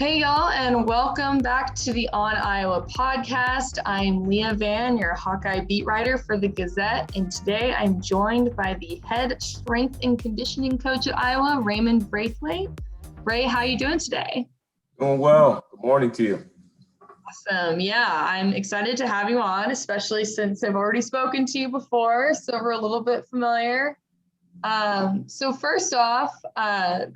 Hey y'all, and welcome back to the On Iowa podcast. I'm Leah Vann, your Hawkeye beat writer for the Gazette, and today I'm joined by the head strength and conditioning coach at Iowa, Raimond Braithwaite. Ray, how you doing today? Doing well. Good morning to you. Awesome. Yeah, I'm excited to have you on, especially since I've already spoken to you before, so we're a little bit familiar. So first off,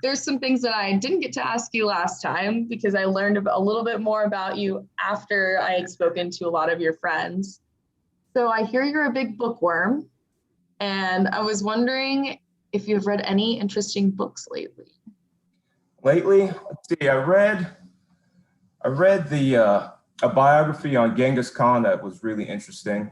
there's some things that I didn't get to ask you last time because I learned a little bit more about you after I had spoken to a lot of your friends. So I hear you're a big bookworm, and I was wondering if you've read any interesting books lately. Let's see. I read a biography on Genghis Khan that was really interesting.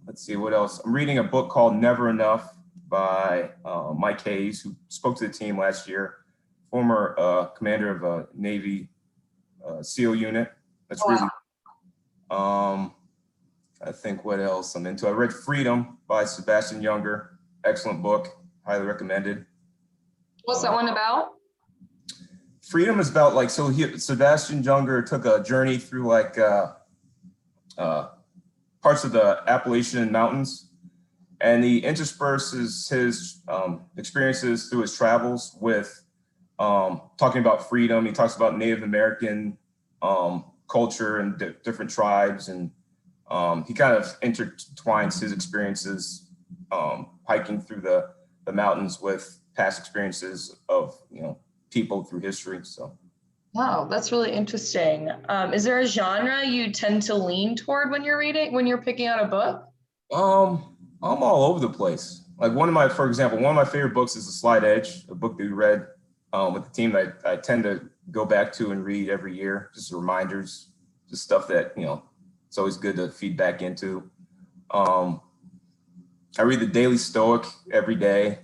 Let's see what else. I'm reading a book called Never Enough by Mike Hayes, who spoke to the team last year, former commander of a Navy SEAL unit. That's really. I think what else I'm into. I read Freedom by Sebastian Junger. Excellent book, highly recommended. What's that one about? Freedom is about Sebastian Junger took a journey through parts of the Appalachian Mountains, and he intersperses his experiences through his travels with talking about freedom. He talks about Native American culture and different tribes, and he kind of intertwines his experiences hiking through the mountains with past experiences of people through history. So. Wow, that's really interesting. Is there a genre you tend to lean toward when you're picking out a book? I'm all over the place. Like for example, one of my favorite books is The Slight Edge, a book that we read with the team that I tend to go back to and read every year, just reminders, just stuff that, it's always good to feed back into. I read the Daily Stoic every day,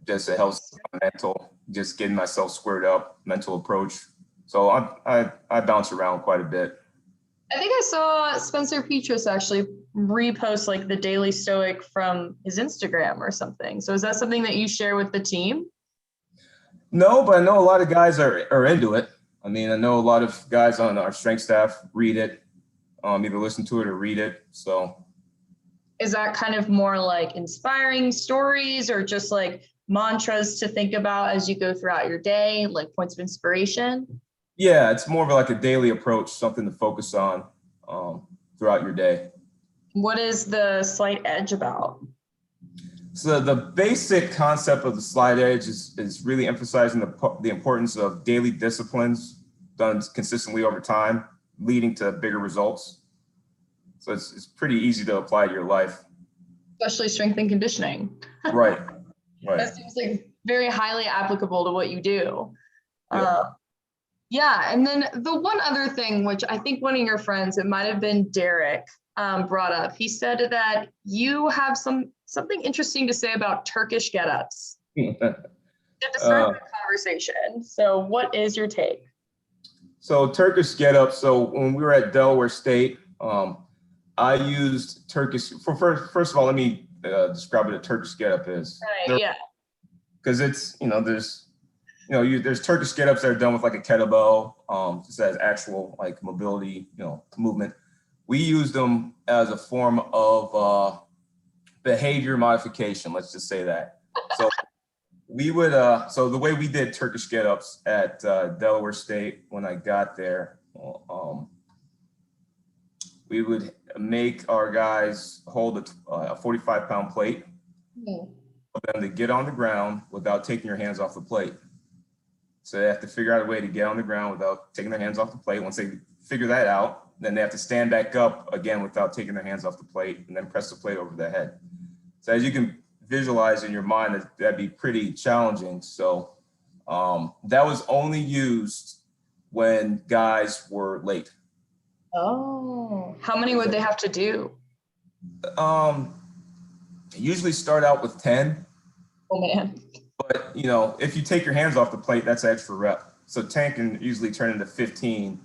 just it helps my mental, just getting myself squared up, mental approach. So I bounce around quite a bit. I think I saw Spencer Petras actually repost like the Daily Stoic from his Instagram or something. So is that something that you share with the team? No, but I know a lot of guys are into it. I mean, I know a lot of guys on our strength staff read it, either listen to it or read it. So is that kind of more like inspiring stories or just like mantras to think about as you go throughout your day, like points of inspiration? Yeah, it's more of like a daily approach, something to focus on throughout your day. What is the Slight Edge about? So the basic concept of the Slight Edge is really emphasizing the importance of daily disciplines done consistently over time, leading to bigger results. So it's pretty easy to apply to your life. Especially strength and conditioning. Right. That seems like very highly applicable to what you do. Yeah. And then the one other thing, which I think one of your friends, it might have been Derek, brought up. He said that you have something interesting to say about Turkish Getups. To start the conversation. So what is your take? So Turkish Getups. So when we were at Delaware State, I used Turkish. First of all, let me describe what a Turkish Getup is. Right. Yeah. Because it's there's Turkish Getups that are done with like a kettlebell, just as actual like mobility, movement. We use them as a form of behavior modification. Let's just say that. So we would, so the way we did Turkish Getups at Delaware State when I got there, we would make our guys hold a 45-pound plate for them to get on the ground without taking your hands off the plate. So they have to figure out a way to get on the ground without taking their hands off the plate. Once they figure that out, then they have to stand back up again without taking their hands off the plate and then press the plate over their head. So as you can visualize in your mind, that'd be pretty challenging. So that was only used when guys were late. Oh, how many would they have to do? Usually start out with 10. Oh man. But if you take your hands off the plate, that's an extra rep. So 10 can usually turn into 15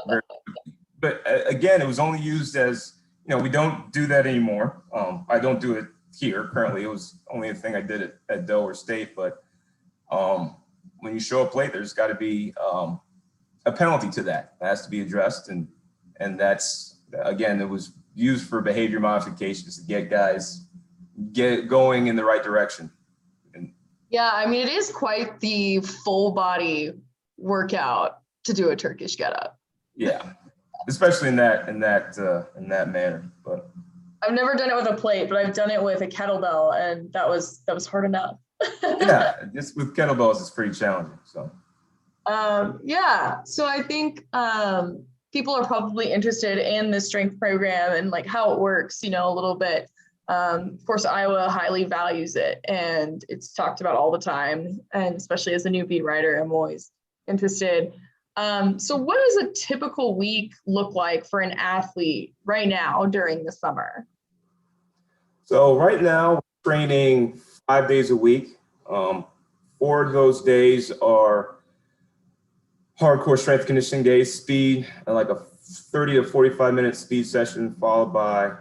very quickly. But again, it was only used as, we don't do that anymore. I don't do it here currently. It was only a thing I did at Delaware State. But when you show up late, there's got to be a penalty to that. It has to be addressed, and that's, again, it was used for behavior modifications to get guys going in the right direction. Yeah, I mean, it is quite the full body workout to do a Turkish getup. Yeah, especially in that manner. But I've never done it with a plate, but I've done it with a kettlebell, and that was hard enough. Yeah, just with kettlebells, it's pretty challenging. So yeah, so I think people are probably interested in the strength program and like how it works, you know, a little bit. Of course, Iowa highly values it, and it's talked about all the time. And especially as a new beat writer, I'm always interested. So what does a typical week look like for an athlete right now during the summer? So right now, we're training 5 days a week. 4 of those days are hardcore strength conditioning days, speed, like a 30 to 45-minute speed session, followed by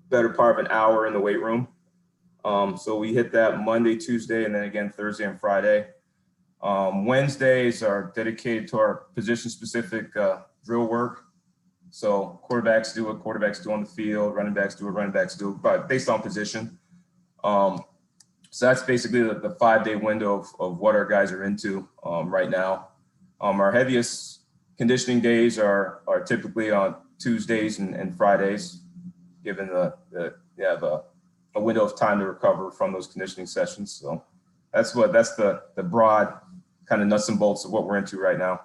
better part of an hour in the weight room. So we hit that Monday, Tuesday, and then again Thursday and Friday. Wednesdays are dedicated to our position-specific drill work. So quarterbacks do what quarterbacks do on the field, running backs do what running backs do, but based on position. So that's basically the 5-day window of what our guys are into right now. Our heaviest conditioning days are typically on Tuesdays and Fridays, given you have a window of time to recover from those conditioning sessions. So that's the broad kind of nuts and bolts of what we're into right now.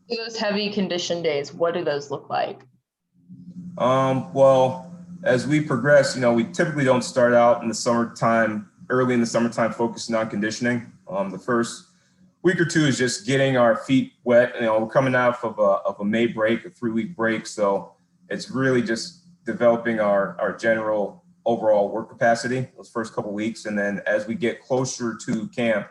Those heavy condition days, what do those look like? Well, as we progress, you know, we typically don't start out in the summertime, early in the summertime, focusing on conditioning. The first week or two is just getting our feet wet. You know, we're coming out of a May break, a 3-week break. So it's really just developing our general overall work capacity those first couple weeks. And then as we get closer to camp,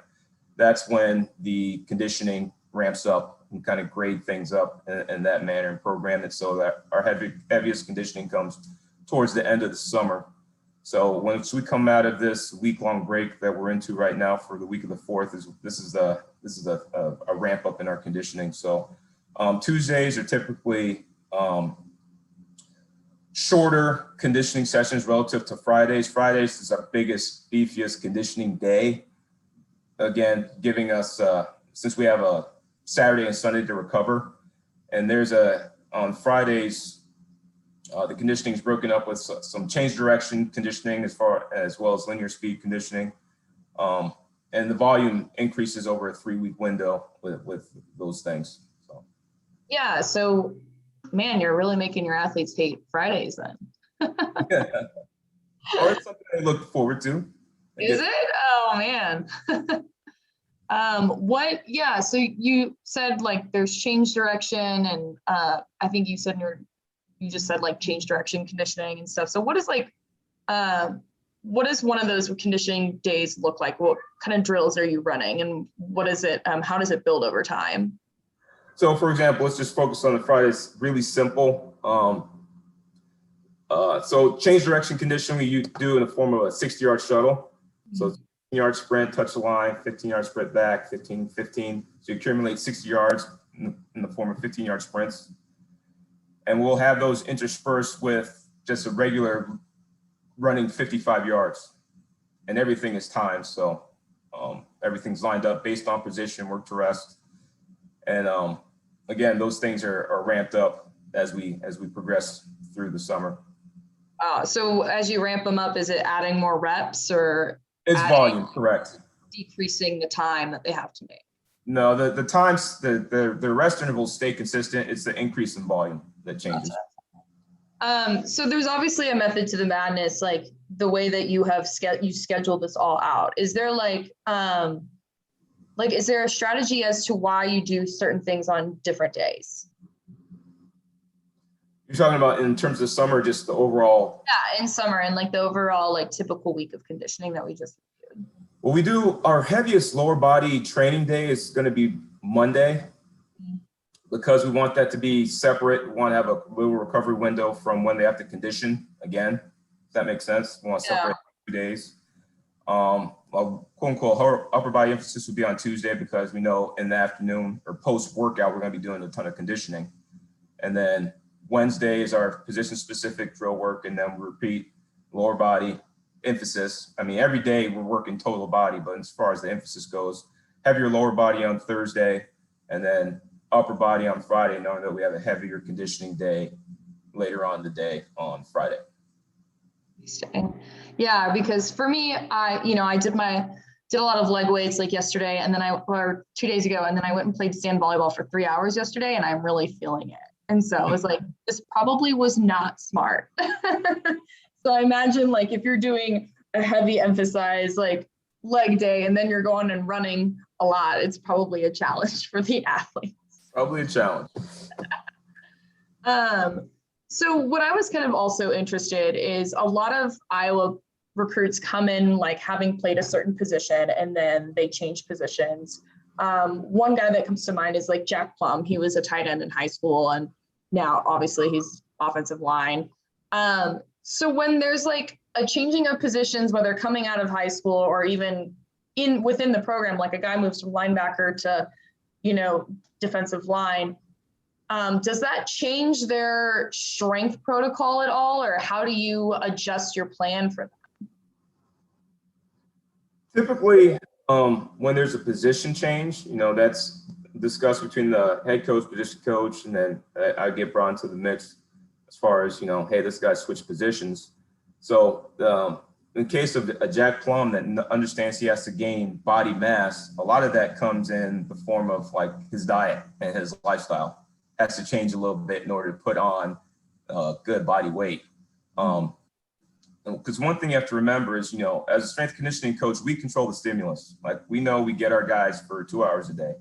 that's when the conditioning ramps up and kind of grade things up in that manner and program it so that our heaviest conditioning comes towards the end of the summer. So once we come out of this week-long break that we're into right now for the week of the 4th, this is a ramp up in our conditioning. So Tuesdays are typically shorter conditioning sessions relative to Fridays. Fridays is our biggest, beefiest conditioning day. Again, giving us, since we have a Saturday and Sunday to recover, and on Fridays, the conditioning is broken up with some change direction conditioning as well as linear speed conditioning. And the volume increases over a 3-week window with those things. So. Yeah, so man, you're really making your athletes hate Fridays then. Yeah. Or it's something I look forward to. Is it? Oh man. So you said like there's change direction, and I think you just said like change direction conditioning and stuff. So what is one of those conditioning days look like? What kind of drills are you running, and what is it? How does it build over time? So for example, let's just focus on the Fridays. Really simple. So change direction conditioning you do in the form of a 60-yard shuttle. So 15-yard sprint, touch the line, 15-yard sprint back, 15, 15. So you accumulate 60 yards in the form of 15-yard sprints. And we'll have those interspersed with just a regular running 55 yards. And everything is timed. So everything's lined up based on position, work to rest. And again, those things are ramped up as we progress through the summer. So as you ramp them up, is it adding more reps or? It's volume, correct. Decreasing the time that they have to make. No, the times, the rest intervals stay consistent. It's the increase in volume that changes. So there's obviously a method to the madness, like the way that you have scheduled this all out. Is there is there a strategy as to why you do certain things on different days? You're talking about in terms of summer, just the overall? Yeah, in summer and like the overall like typical week of conditioning that we just reviewed. Well, we do our heaviest lower body training day is going to be Monday because we want that to be separate. We want to have a little recovery window from when they have to condition again. Does that make sense? We want to separate 2 days. quote unquote, her upper body emphasis would be on Tuesday because we know in the afternoon or post workout, we're going to be doing a ton of conditioning. And then Wednesday is our position specific drill work. And then we repeat lower body emphasis. I mean, every day we're working total body, but as far as the emphasis goes, heavier lower body on Thursday and then upper body on Friday, knowing that we have a heavier conditioning day later on the day on Friday. Yeah, because for me, I did a lot of leg weights like yesterday, and then or 2 days ago, and then I went and played sand volleyball for 3 hours yesterday, and I'm really feeling it. And so I was like, this probably was not smart. So I imagine like if you're doing a heavy emphasize like leg day, and then you're going and running a lot, it's probably a challenge for the athletes. Probably a challenge. So what I was kind of also interested is a lot of Iowa recruits come in like having played a certain position and then they change positions. One guy that comes to mind is like Jack Plum. He was a tight end in high school and now obviously he's offensive line. So when there's like a changing of positions, whether coming out of high school or even within the program, like a guy moves from linebacker to, defensive line, does that change their strength protocol at all, or how do you adjust your plan for that? Typically, when there's a position change, that's discussed between the head coach, position coach, and then I get brought into the mix as far as, hey, this guy switched positions. So in case of a Jack Plum that understands he has to gain body mass, a lot of that comes in the form of like his diet and his lifestyle has to change a little bit in order to put on good body weight. Because one thing you have to remember is, as a strength conditioning coach, we control the stimulus. Like we know we get our guys for 2 hours a day.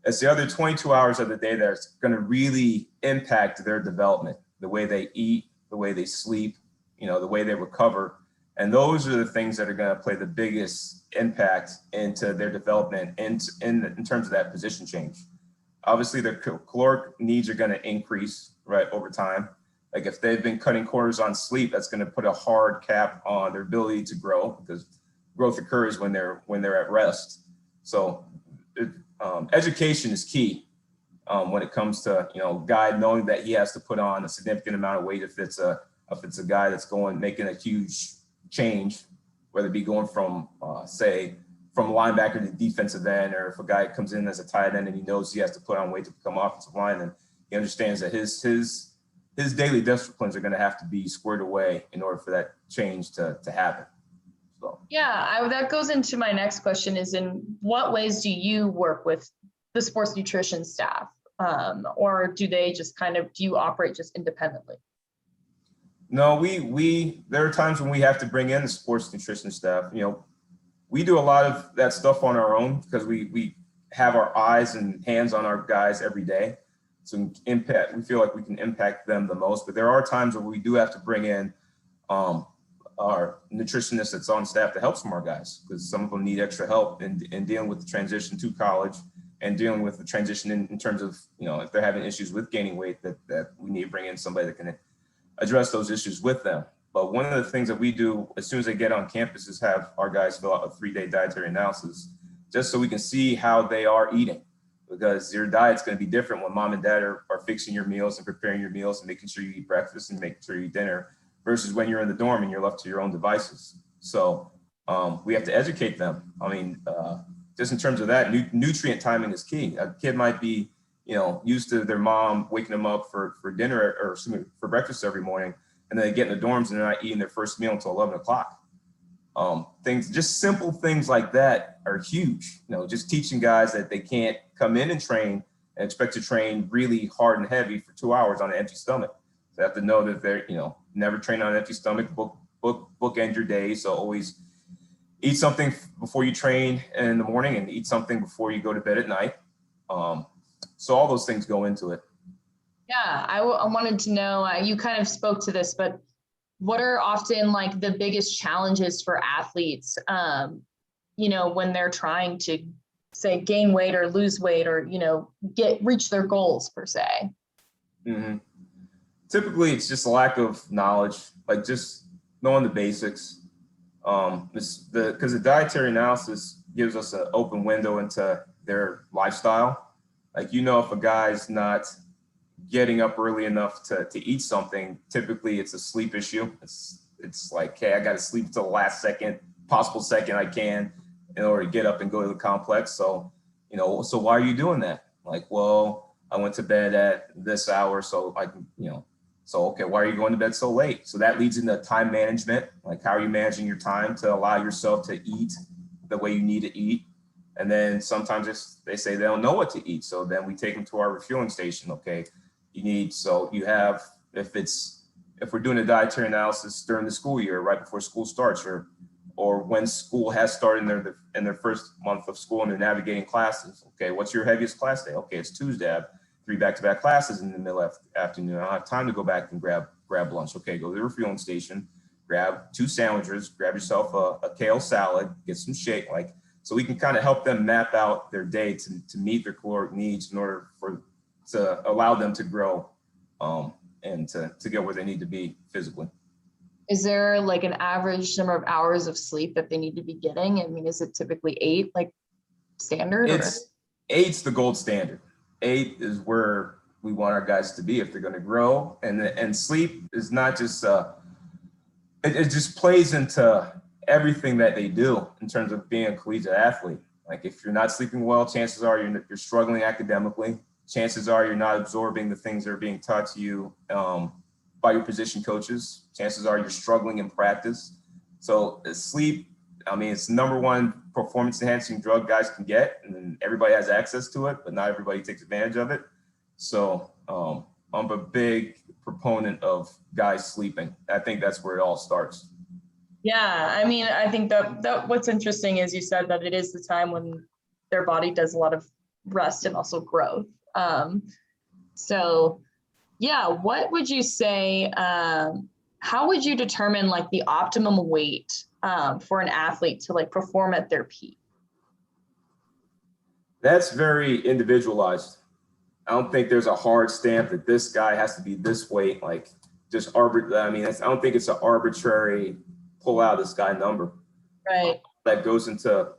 It's the other 22 hours of the day that's going to really impact their development, the way they eat, the way they sleep, the way they recover. And those are the things that are going to play the biggest impact into their development in terms of that position change. Obviously, their caloric needs are going to increase, right, over time. Like if they've been cutting corners on sleep, that's going to put a hard cap on their ability to grow because growth occurs when they're at rest. So education is key when it comes to, guy knowing that he has to put on a significant amount of weight if it's a guy that's making a huge change, whether it be going from from linebacker to defensive end, or if a guy comes in as a tight end and he knows he has to put on weight to become offensive line, and he understands that his daily disciplines are going to have to be squared away in order for that change to happen. So yeah, that goes into my next question: is in what ways do you work with the sports nutrition staff, or do they just do you operate just independently? No, there are times when we have to bring in the sports nutrition staff. We do a lot of that stuff on our own because we have our eyes and hands on our guys every day. So we feel like we can impact them the most. But there are times where we do have to bring in our nutritionist that's on staff to help some of our guys, because some of them need extra help in dealing with the transition to college and dealing with the transition in terms of, if they're having issues with gaining weight, that we need to bring in somebody that can address those issues with them. But one of the things that we do as soon as they get on campus is have our guys fill out a 3-day dietary analysis, just so we can see how they are eating, because your diet's going to be different when mom and dad are fixing your meals and preparing your meals and making sure you eat breakfast and making sure you eat dinner, versus when you're in the dorm and you're left to your own devices. So we have to educate them. I mean, just in terms of that, nutrient timing is key. A kid might be, used to their mom waking them up for dinner or for breakfast every morning, and then they get in the dorms and they're not eating their first meal until 11 o'clock. Just simple things like that are huge. Just teaching guys that they can't come in and train and expect to train really hard and heavy for 2 hours on an empty stomach. They have to know that they're, never train on an empty stomach, bookend your day. So always eat something before you train in the morning and eat something before you go to bed at night. So all those things go into it. Yeah, I wanted to know, you kind of spoke to this, but what are often like the biggest challenges for athletes, when they're trying to say gain weight or lose weight or, reach their goals per se? Mm-hmm. Typically, it's just a lack of knowledge, like just knowing the basics. Because the dietary analysis gives us an open window into their lifestyle. Like, you know, if a guy's not getting up early enough to eat something, typically it's a sleep issue. It's like, hey, I got to sleep till the last second, possible second I can, in order to get up and go to the complex. So, you know, so why are you doing that? Like, well, I went to bed at this hour, so I can, you know, so, okay, why are you going to bed so late? So that leads into time management. Like, how are you managing your time to allow yourself to eat the way you need to eat? And then sometimes they say they don't know what to eat. So then we take them to our refueling station. Okay, if we're doing a dietary analysis during the school year, right before school starts, or when school has started in their first month of school and they're navigating classes. Okay, what's your heaviest class day? Okay, it's Tuesday. I have 3 back-to-back classes in the middle of the afternoon. I don't have time to go back and grab lunch. Okay, go to the refueling station, grab 2 sandwiches, grab yourself a kale salad, get some shake. Like, so we can kind of help them map out their day to meet their caloric needs in order to allow them to grow and to get where they need to be physically. Is there like an average number of hours of sleep that they need to be getting? I mean, is it typically 8, like standard? It's 8's the gold standard. 8 is where we want our guys to be if they're going to grow. And sleep is not just it just plays into everything that they do in terms of being a collegiate athlete. Like, if you're not sleeping well, chances are you're struggling academically. Chances are you're not absorbing the things that are being taught to you by your position coaches. Chances are you're struggling in practice. So sleep, I mean, it's the #1 performance enhancing drug guys can get, and everybody has access to it, but not everybody takes advantage of it. So I'm a big proponent of guys sleeping. I think that's where it all starts. Yeah, I mean, I think that what's interesting is you said that it is the time when their body does a lot of rest and muscle growth. So yeah, what would you say, how would you determine like the optimum weight for an athlete to like perform at their peak? That's very individualized. I don't think there's a hard stamp that this guy has to be this weight, like just I mean, I don't think it's an arbitrary pull out this guy number. Right. That goes into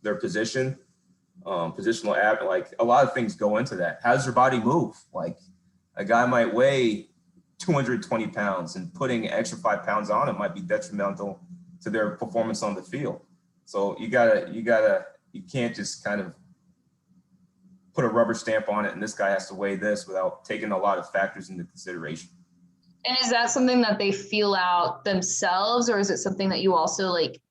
their position, positional app. Like, a lot of things go into that. How does your body move? Like, a guy might weigh 220 pounds, and putting an extra 5 pounds on it might be detrimental to their performance on the field. So you can't just kind of put a rubber stamp on it and this guy has to weigh this without taking a lot of factors into consideration. And is that something that they feel out themselves, or is it something that you also like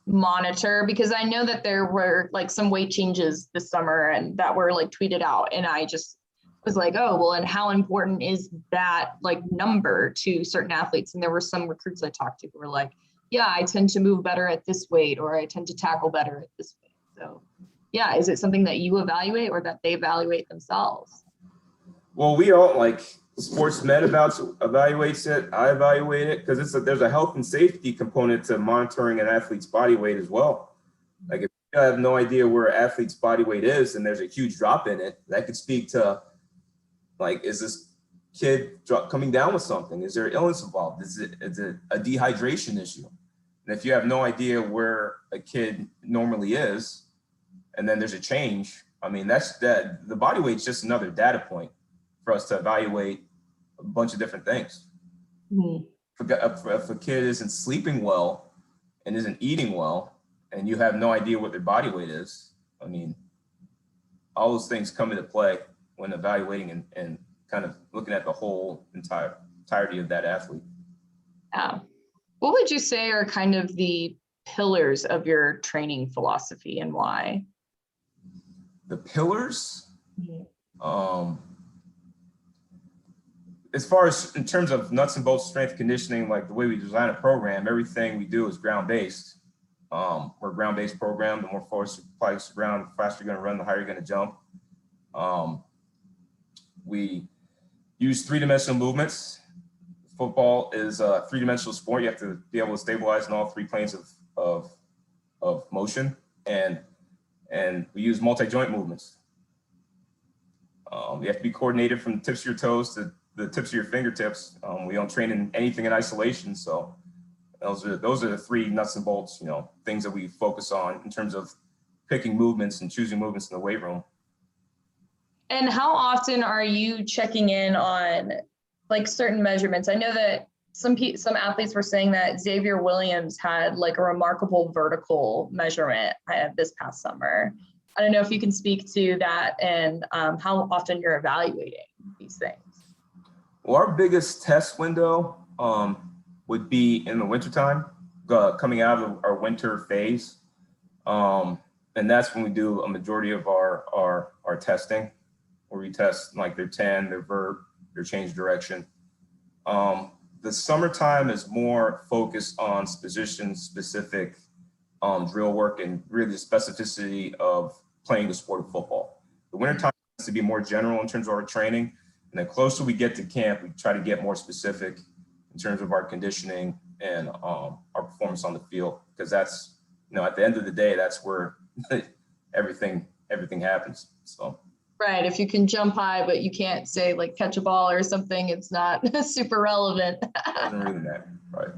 monitor? Because I know that there were like some weight changes this summer and that were like tweeted out, and I just was like, oh, well, and how important is that like number to certain athletes? And there were some recruits I talked to who were like, yeah, I tend to move better at this weight, or I tend to tackle better at this weight. So yeah, is it something that you evaluate or that they evaluate themselves? Well, we all, like, sports med evaluates it. I evaluate it because there's a health and safety component to monitoring an athlete's body weight as well. Like, if you have no idea where an athlete's body weight is and there's a huge drop in it, that could speak to, like, is this kid coming down with something? Is there illness involved? Is it a dehydration issue? And if you have no idea where a kid normally is, and then there's a change, I mean, the body weight's just another data point for us to evaluate a bunch of different things. Mm-hmm. If a kid isn't sleeping well and isn't eating well, and you have no idea what their body weight is, I mean, all those things come into play when evaluating and kind of looking at the whole entirety of that athlete. Yeah. What would you say are kind of the pillars of your training philosophy and why? The pillars? Mm-hmm. As far as in terms of nuts and bolts strength conditioning, like the way we design a program, everything we do is ground-based. We're a ground-based program. The more force you apply to the ground, the faster you're going to run, the higher you're going to jump. We use 3-dimensional movements. Football is a 3-dimensional sport. You have to be able to stabilize in all 3 planes of motion, and we use multi-joint movements. You have to be coordinated from the tips of your toes to the tips of your fingertips. We don't train in anything in isolation, so Those are the three nuts and bolts, things that we focus on in terms of picking movements and choosing movements in the weight room. And how often are you checking in on like certain measurements? I know that some athletes were saying that Xavier Williams had like a remarkable vertical measurement this past summer. I don't know if you can speak to that and how often you're evaluating these things. Well, our biggest test window would be in the wintertime, coming out of our winter phase. And that's when we do a majority of our testing, where we test like their 10, their vert, their change direction. The summertime is more focused on position-specific drill work and really the specificity of playing the sport of football. The wintertime tends to be more general in terms of our training. And the closer we get to camp, we try to get more specific in terms of our conditioning and our performance on the field, because that's, at the end of the day, that's where everything happens. So. Right. If you can jump high, but you can't say like catch a ball or something, it's not super relevant. Doesn't really matter. Right.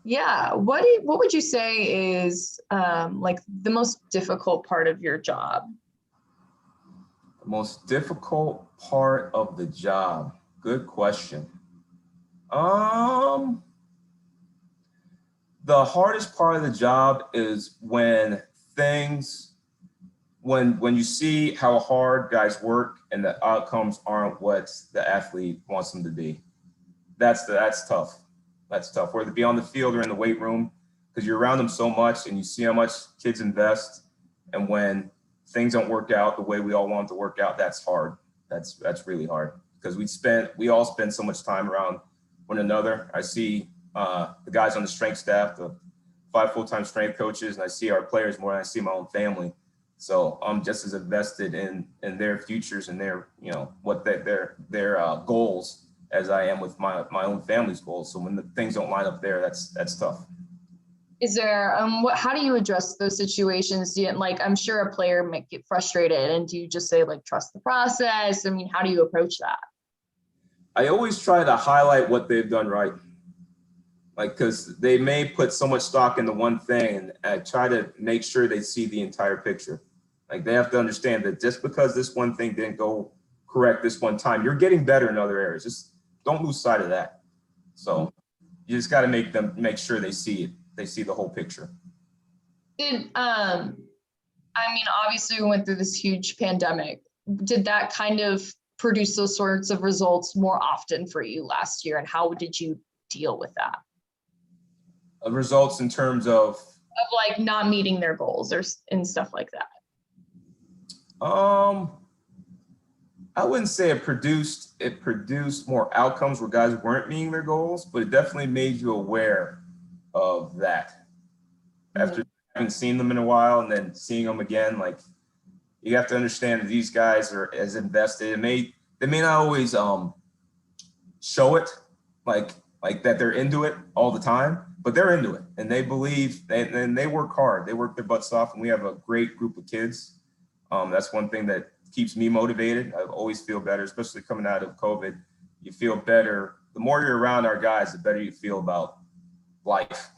Yeah. What would you say is like the most difficult part of your job? The most difficult part of the job. Good question. The hardest part of the job is when you see how hard guys work and the outcomes aren't what the athlete wants them to be. That's tough. That's tough. Whether it be on the field or in the weight room, because you're around them so much and you see how much kids invest. And when things don't work out the way we all want them to work out, that's hard. That's really hard, because we all spend so much time around one another. I see the guys on the strength staff, the 5 full-time strength coaches, and I see our players more than I see my own family. So I'm just as invested in their futures and their, what their goals as I am with my own family's goals. So when the things don't line up there, that's tough. Is there, how do you address those situations? I'm sure a player might get frustrated, and do you just say like, trust the process? I mean, how do you approach that? I always try to highlight what they've done right. Because they may put so much stock into one thing, and I try to make sure they see the entire picture. They have to understand that just because this one thing didn't go correct this one time, you're getting better in other areas. Just don't lose sight of that. So you just got to make sure they see it. They see the whole picture. Obviously we went through this huge pandemic. Did that kind of produce those sorts of results more often for you last year? And how did you deal with that? Results in terms of like not meeting their goals and stuff like that. I wouldn't say it produced more outcomes where guys weren't meeting their goals, but it definitely made you aware of that. After having seen them in a while and then seeing them again, you have to understand that these guys are as invested. They may not always show it like that they're into it all the time, but they're into it and they believe and they work hard. They work their butts off, and we have a great group of kids. That's one thing that keeps me motivated. I always feel better, especially coming out of COVID. You feel better. The more you're around our guys, the better you feel about life.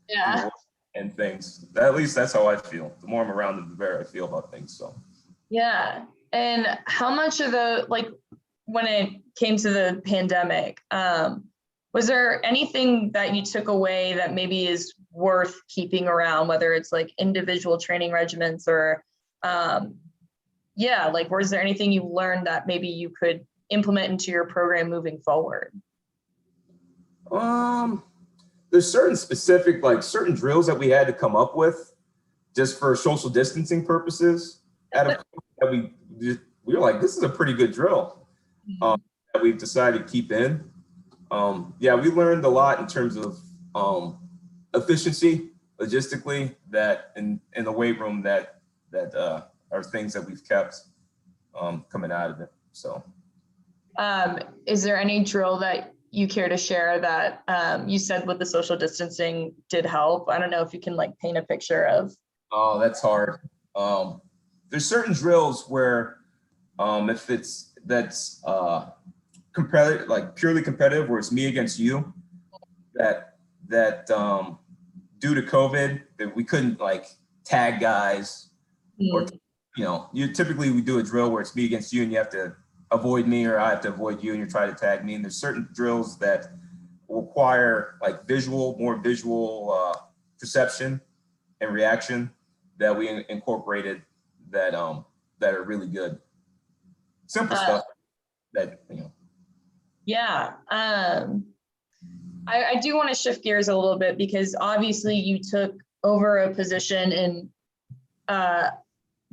Yeah. And things. At least that's how I feel. The more I'm around them, the better I feel about things. So. Yeah. And how much of when it came to the pandemic, was there anything that you took away that maybe is worth keeping around, whether it's individual training regimens or, was there anything you learned that maybe you could implement into your program moving forward? There's certain specific, certain drills that we had to come up with just for social distancing purposes. That we were like, this is a pretty good drill that we've decided to keep in. We learned a lot in terms of efficiency, logistically, that in the weight room that are things that we've kept coming out of it. So, is there any drill that you care to share that you said with the social distancing did help? I don't know if you can like paint a picture of. Oh, that's hard. There's certain drills where if that's competitive, like purely competitive, where it's me against you, that due to COVID, that we couldn't like tag guys, or you typically we do a drill where it's me against you and you have to avoid me or I have to avoid you and you're trying to tag me. And there's certain drills that require like more visual perception and reaction that we incorporated that are really good. Simple stuff that, Yeah. I do want to shift gears a little bit because obviously you took over a position in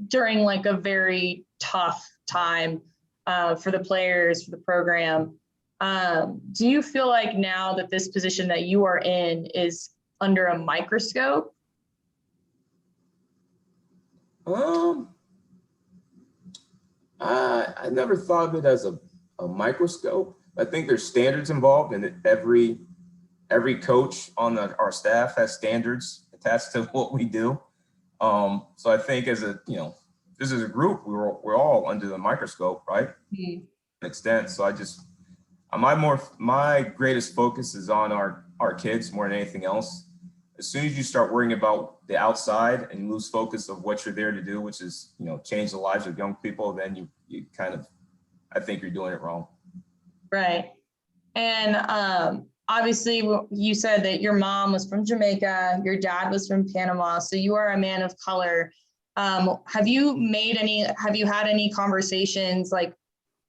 during like a very tough time for the players, for the program. Do you feel like now that this position that you are in is under a microscope? I never thought of it as a microscope. I think there's standards involved, and every coach on our staff has standards attached to what we do. So I think as this is a group, we're all under the microscope, right? To an extent. So my greatest focus is on our kids more than anything else. As soon as you start worrying about the outside and you lose focus of what you're there to do, which is, change the lives of young people, then you kind of, I think you're doing it wrong. Right. And obviously you said that your mom was from Jamaica, your dad was from Panama, so you are a man of color. Have you had any conversations like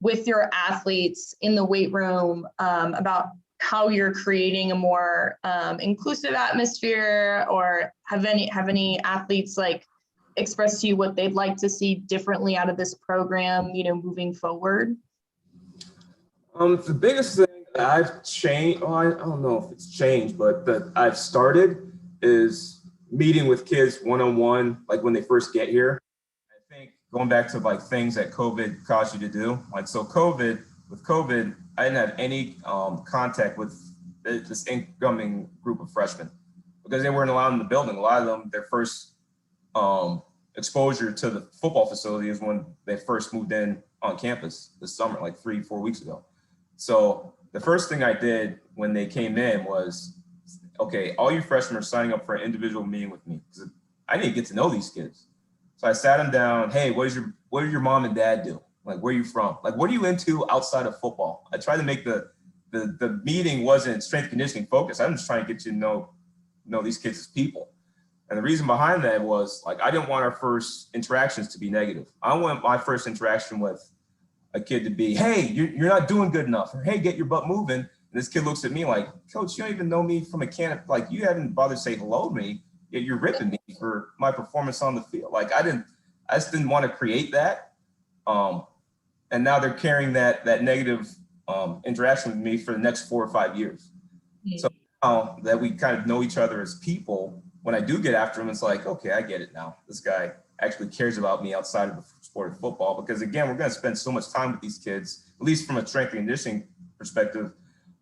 with your athletes in the weight room about how you're creating a more inclusive atmosphere, or have any athletes like expressed to you what they'd like to see differently out of this program, moving forward? The biggest thing that I've changed, I don't know if it's changed, but that I've started is meeting with kids one-on-one, like when they first get here. I think going back to like things that COVID caused you to do, like so with COVID, I didn't have any contact with this incoming group of freshmen because they weren't allowed in the building. A lot of them, their first exposure to the football facility is when they first moved in on campus this summer, like 3-4 weeks ago. So the first thing I did when they came in was, okay, all you freshmen are signing up for an individual meeting with me because I need to get to know these kids. So I sat them down. Hey, what do your mom and dad do? Like, where are you from? Like, what are you into outside of football? I tried to make the meeting wasn't strength conditioning focused. I'm just trying to get you to know these kids as people. And the reason behind that was like, I didn't want our first interactions to be negative. I want my first interaction with a kid to be, hey, you're not doing good enough, or hey, get your butt moving. And this kid looks at me like, coach, you don't even know me from a can of, like, you haven't bothered to say hello to me, yet you're ripping me for my performance on the field. Like I just didn't want to create that. And now they're carrying that negative interaction with me for the next 4 or 5 years. So now that we kind of know each other as people, when I do get after him, it's like, okay, I get it now. This guy actually cares about me outside of the sport of football, because again, we're going to spend so much time with these kids, at least from a strength and conditioning perspective.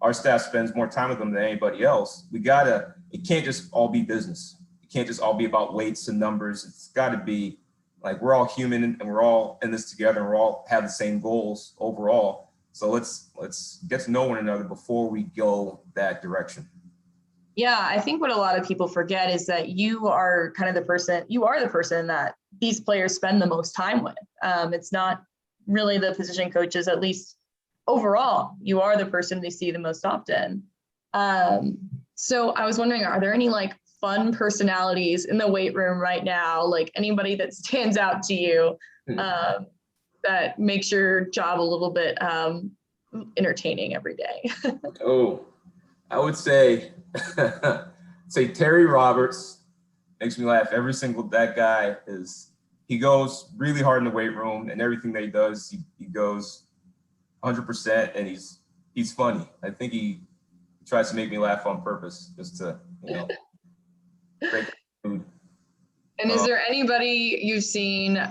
Our staff spends more time with them than anybody else. It can't just all be business. It can't just all be about weights and numbers. It's got to be like, we're all human and we're all in this together and we're all have the same goals overall. So let's get to know one another before we go that direction. Yeah, I think what a lot of people forget is that you are the person that these players spend the most time with. It's not really the position coaches, at least overall. You are the person they see the most often. So I was wondering, are there any like fun personalities in the weight room right now? Like anybody that stands out to you that makes your job a little bit entertaining every day? Oh, I would say Terry Roberts makes me laugh every that guy he goes really hard in the weight room, and everything that he does, he goes 100%, and he's funny. I think he tries to make me laugh on purpose just to, break the mood. And is there anybody you've seen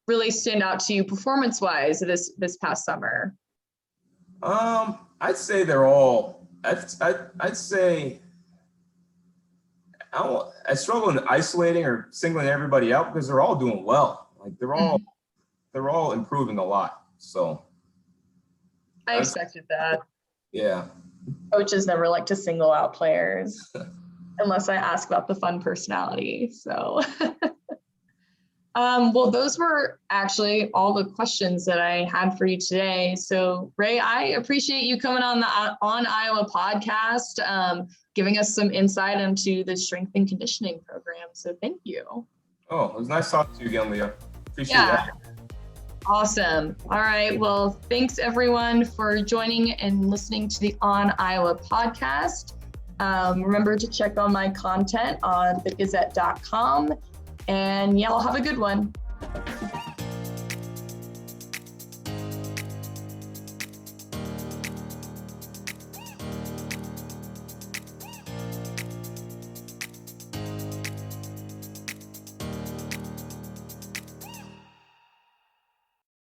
really stand out to you performance-wise this past summer? I'd say they're all. I'd say I struggle in isolating or singling everybody out because they're all doing well. Like they're all improving a lot. So I expected that. Yeah. Coaches never like to single out players unless I ask about the fun personality. So, well, those were actually all the questions that I had for you today. So, Ray, I appreciate you coming on the On Iowa podcast, giving us some insight into the strength and conditioning program. So, thank you. Oh, it was nice talking to you again, Leah. Appreciate that. Awesome. All right. Well, thanks everyone for joining and listening to the On Iowa podcast. Remember to check on my content on thegazette.com. And yeah, I'll have a good one.